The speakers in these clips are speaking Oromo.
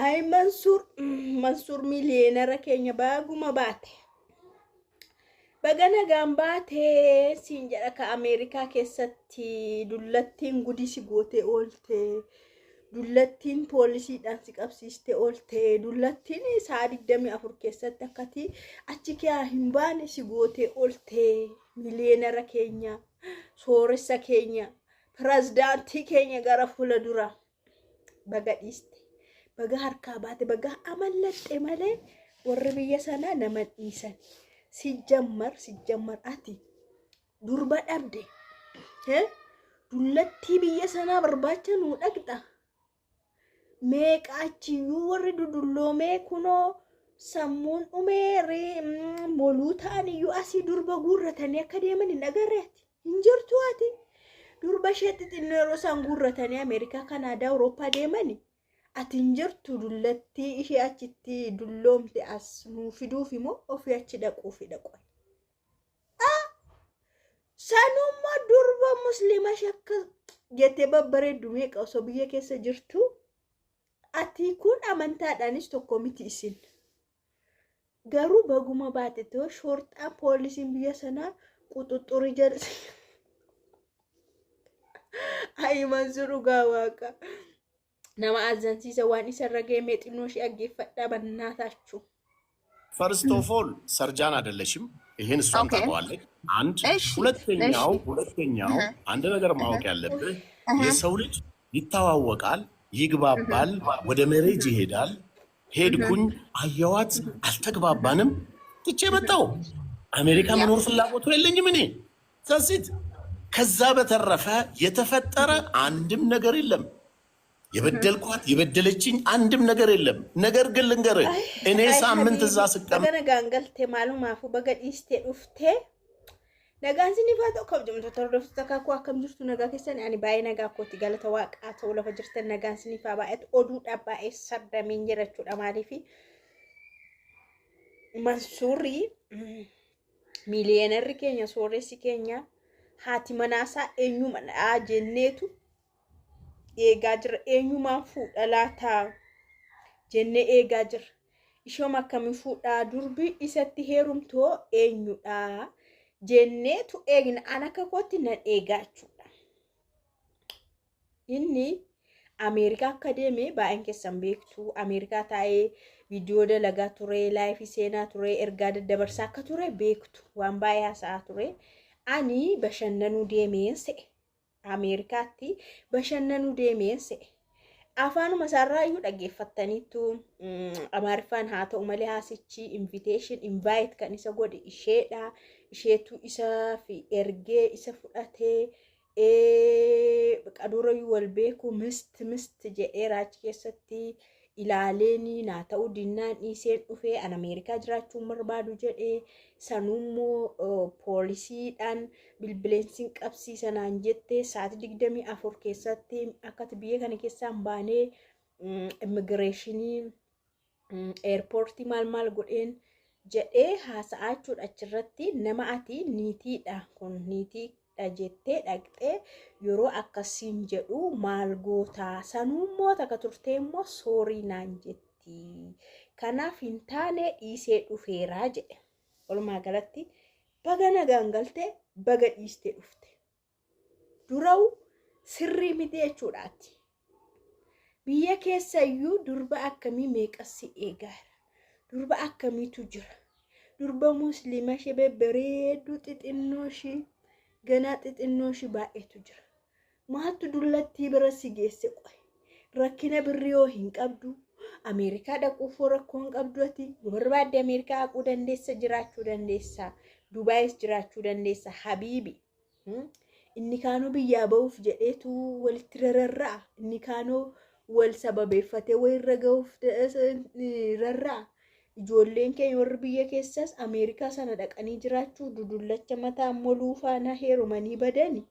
Ay Mansur miliyeenara keenya baaguma baate. Bagana gambaate siin jedha ka Ameerikaa keessatti dullattiin gudisi goote oolte. Dullattiin poolisiidhaan si qabsiiste oolte. Dullattiin sa'a 24 keessatti akkati achi kee hin baane si goote oolte. Miliyeenara keenya, sooressa keenya, pirezidaantii keenya gara fuula dura baga dhiiste. Baga harkaa baate, baga amallatte malee warri biyya sanaa nama dhiisan. Si jammar ati durba dhabde. Dullattii biyya sanaa barbaacha nuu dhaqxa. Meeqaachiyyuu warri dudulloomee kunoo sammuun dhumeerii moluu ta'aniyyuu asii durba guurratanii akka deeman hin agarreeti. Hin jirtu ati. Durba isheetti xinnoo yeroo isaan guurratanii Ameerikaa, Kanaadaa, Awurooppaa deemani. Ati hin jirtu dullattii ishee achitti dulloomte as nuu fiduuf immoo ofii achi dhaquufi dhaqu. Sanummaa durba Musliima shakka jettee babbareeddu meeqa osoo biyya keessa jirtu. Ati kun amantaadhaanis tokko miti isin. Garuu baguma baate too shorxaa poolisiin biyya sanaa quxuxxurii jalsi. Ay Mansur dhugaa waaqa. Nama azansiisa waan isarra geemee xinnoo ishee aggeeffadhaa bannaaታችሁ. First of all ሰርጃን አይደለሽም ይሄን እሷም ታውቃለች። አንድ ሁለተኛው አንድ ነገር ማወቅ ያለብህ የሰው ልጅ ይተዋወቃል፣ ይግባባል፣ ወደ ሜሬጅ ይሄዳል። ሄድኩኝ አየዋት አልተግባባንም ትቼ መጣሁ። አሜሪካ መኖር ፍላጎቱ የለኝም እኔ ሰሲት። ከዛ በተረፈ የተፈጠረ አንድም ነገር የለም። የበደልኳት የበደለችኝ አንድም ነገር የለም። ነገር ግን ልንገርህ እኔ ሳምንት እዛ ስቀም ገነጋንገልቴ ማሉማፉ በገዲስቴ ዱፍቴ ነጋን ሲኒፋቶ ከብጅምቶ ተርዶፍተ ተካኩ አከምጅርቱ ነጋ ከሰን ያኒ ባይ ነጋ ኮቲ ገለተ ዋቃቶ ለፈጅርተ ነጋን ሲኒፋ ባኤት ኦዱ ዳባኤ ሰደሚን ጀረቹ ዳማሊፊ መንሱሪ ሚሊየነር ኬኛ ሶሬሲ ኬኛ ሃቲ መናሳ ኤኙ መና ጀኔቱ eegaa jira eenyumaan fuudha laata jennee eegaa jira. Ishoo akkamii fuudhaa durbi isatti heerumtoo eenyudha jenneetu eegna an akka kootti nan eegaa jechuudha. Inni Ameerikaa akka deeme baay'een keessan beektu. Ameerikaa taa'ee viidiyoo dalagaa ture, laayifii seenaa ture, ergaa daddabarsaa akka ture beektu. Waan baay'ee haasa'aa ture. Ani bashannanuu deemeen se'e. Ameerikaatti bashannanuu deemeen se'e. Afaanuma isaarraa iyyuu dhaggeeffattaniitu Amaariffaan haa ta'u malee haasichi invitation invite kan isa godhe isheedha. Isheetu isa fi ergee isa fudhatee qaduurayyuu wal beeku mist jedhee raachi keessatti ilaaleeni naa ta'uu dinnaan dhiiseen dhufee an Ameerikaa jiraachuun barbaadu jedhee sanummoo poolisiidhaan bilbileensiin qabsiisanaan jettee sa'aatii 24 keessatti akkati biyya kana keessaan baanee immigireeshinii eerpoortii maal godheen jedhee haasa'aa jechuudha. Achirratti nama ati niitiidha kun niitiidha jettee dhaqxee yeroo akkasiin jedhu maal gootaa sanummoo takka turtee immoo soorii naan jetti. Kanaaf hin taane dhiisee dhufeeraa jedhe. Walumaa galatti baga nagaan galtee baga dhiistee dhufte. Dura'u sirrii miti jechuudhaati. Biyya keessayyuu durba akkamii meeqassi eegaara. Durba akkamiitu jira. Durba musliima ishee bebbereedduu xixinnoo ishee ganaa xixinnoo ishee baay'eetu jira. Maattu dullattii bira si geesse qoy. Rakkina birrii hin qabdu. Ameerikaa dhaquuf rakkoo hin qabdu ati. Barbaadde Ameerikaa dhaquu dandeessa, jiraachuu dandeessa. Dubaayis jiraachuu dandeessa. Habiibi. Inni kaanoo biyyaa ba'uuf jedheetu walitti rarra'a. Inni kaanoo wal sababeeffatee wayirra ga'uuf rarra'a. Ijoolleen keenya warri biyya keessas Ameerikaa sana dhaqanii jiraachuu dudullacha mataa moluu faana heerumanii badani.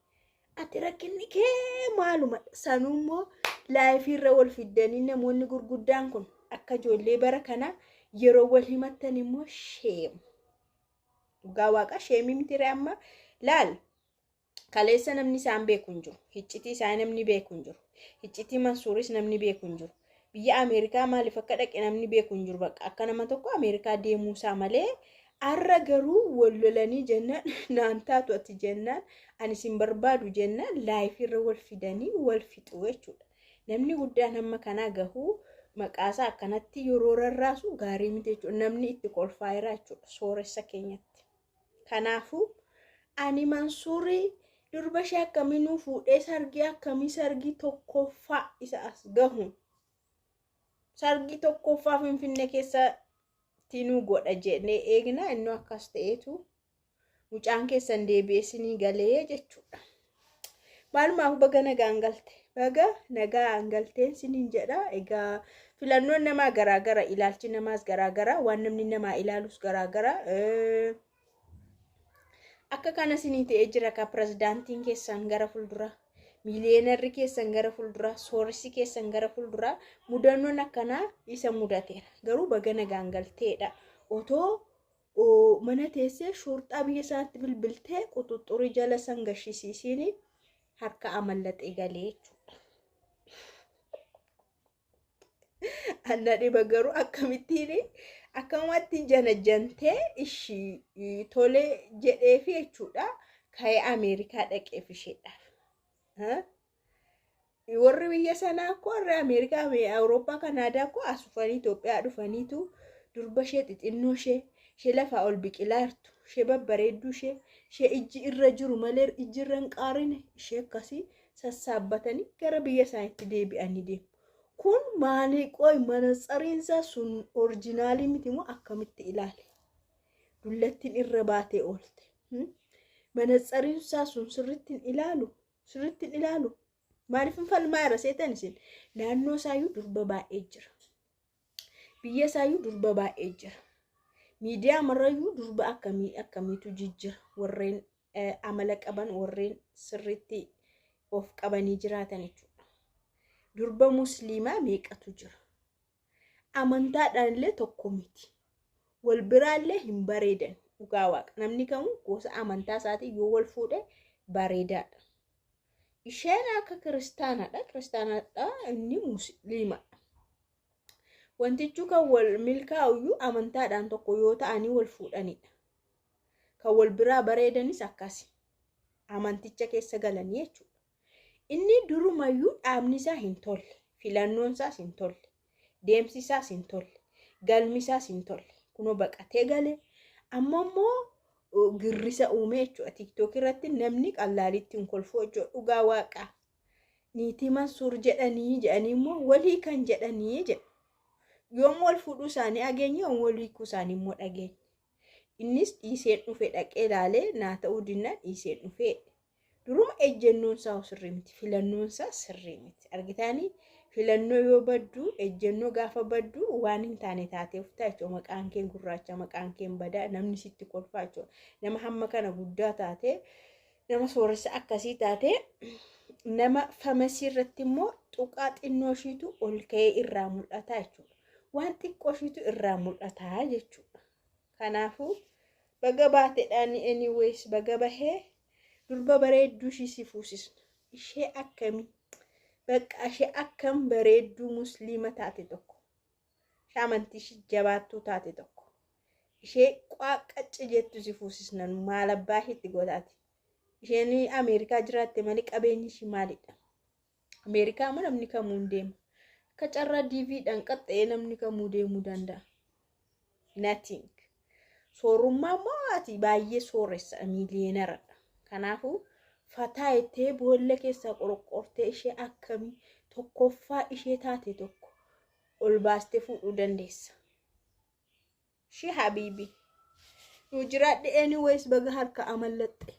Ati rakkinni kee maaluma sanummoo laayifiirra wal fiddanii namoonni gurguddaan kun akka ijoollee bara kana yeroo wal himattan immoo sheem. Dhugaa waaqa sheemii miti amma laal kaleessa namni isaan beeku hin jiru. Hiccitii isaa namni beeku hin jiru. Hiccitii Mansuuris namni beeku hin jiru. biyya Ameerikaa maaliif akka dhaqe namni beeku hin jiru bakka akka nama tokko Ameerikaa deemuusaa malee arra garuu wal lolanii jennaan naan taatu ati jennaan ani sin barbaadu jennaan laayif irra wal fidanii wal fixu jechuudha. Namni guddaan hamma kanaa gahuu maqaasaa akkanatti yeroo rarraasu gaarii miti jechuudha. Namni itti kolfaa jira jechuudha sooressa keenyatti. Kanaafuu ani Mansuurii durba ishee akkamiinuu fuudhee sargii akkamii sargii tokkoffaa isa as gahuun sargii tokkoffaa Finfinnee keessa tinuu godha jennee eegna inni akkas ta'eetu mucaan keessan deebi'eessinii galee jechuudha. Maalumaaf baga nagaan galte baga nagaan galteen siniin jedha. Egaa filannoon namaa garaagara ilaalchi namaas garaagara waan namni namaa ilaalus garaagara. Akka kana sinii ta'ee jira ka pirezidaantiin keessan gara fuuldura miiliyeenarri keessan gara fuuldura sooressi keessan gara fuuldura mudannoon akkanaa isa mudateera. Garuu baga nagaan galteedha. Otoo mana teessee shurxaa biyya isaatti bilbiltee quxuxxurii jala san gashisiisiin harka amallaxee galee jechuudha. Anna dhiba garuu akkamatti janajjantee ishii tolee jedheefi jechuudha ka'ee Ameerikaa dhaqeef isheedhaaf. Warri biyya sanaa ko warri Ameerikaa Awurooppaa Kanaadaa ko as dhufanii Itoophiyaa dhufaniitu durba ishee xixinnoo ishee lafaa ol biqilaa jirtu ishee babbareedduu ishee ijji irra jiru malee ijji irra hin qaarine ishee akkasii sassaabbatanii gara biyya isaaniitti deebi'anii deemu. Kun maali qoy manatsariinsaa sun oriijinaalii miti moo akkamitti ilaale? Dullattiin irra baatee oolte. Manatsariinsaa sun sirrittiin ilaalu. Maaliif falmaa irra seetan isin? Naannoo isaayyuu durba baay'ee jira. Biyya isaayyuu durba baay'ee jira. Miidiyaa marrayyuu durba akkamiitu jijjira. Warreen amala qaban warreen sirritti of qabanii jiraatan jechuudha. Durba musliimaa meeqatu jira? Amantaadhaan illee tokko miti. Wal biraallee hin bareedan. Dhugaa waaqa. Namni kamuu gosa amantaa isaatii yoo wal fuudhe bareedaadha. Isheen akka kiristaanaadha inni musliimaadha. Wantichi kan wal milkaa'uyyuu amantaadhaan tokko yoo ta'anii wal fuudhanidha. Kan wal biraa bareedanis akkasi. Amanticha keessa galanii jechuudha. Inni durumayyuu dhaabni isaa hin tolle, filannoon isaas hin tolle, deemsi isaas hin tolle, galmi isaas hin tolle. Kunoo baqatee galee amma immoo girrisa uume jechuudha. TikTok irratti namni qallaalitti hin kolfoo jechuudha. Dhugaa waaqaa. Niitii Mansuur jedhanii immoo walii kan jedhanii jedhu. Yoom wal fuudhuu isaanii dhageenye yoom wal hiikuu isaanii immoo dhageenye. Innis dhiiseen dhufee dhaqee ilaalee naa ta'uu dinnaan dhiiseen dhufee. Duruma ejjennoon isaa sirrii miti. Filannoon isaa sirrii miti. Argitaanii filannoo yoo baddu ejjennoo gaafa baddu waan hin taane taatee uftaa jechuudha. Maqaan kee gurraacha maqaan kee badaa namni sitti kolfaa jechuudha. Nama hamma kana guddaa taatee nama sooressa akkasii taatee nama famasii irratti immoo tuqaa xinnoo ishiitu ol ka'ee irraa mul'ata jechuudha. Waan xiqqoo ishiitu irraa mul'ata jechuudha. Kanaafuu baga baateedhaan anyways baga bahee durba bareedduu ishii si fuusisna. Ishee akkamii? Bakka ishee akkam bareedduu musliima taate tokko. Ishee amantii ishee jabaattuu taate tokko. Ishee qaqqacci jettu si fuusisna maal abbaa isheetti godhaati. Isheen Ameerikaa jiraatte malee qabeenyi ishii maalidha? Ameerikaa moo namni kamuu hin deemu? Akka carraa DVdhaan qaxxee namni kamuu deemuu danda'a. Nothing. Soorummaa moo ati baay'ee sooressa miiliyeenara. Kanaafuu fataa ittee boolla keessaa qorqortee ishee akkamii tokkoffaa ishee taate tokko ol baastee fuudhuu dandeessa. Ishee habiibi. Nu jiraadhe anyways baga harka amallaxxe.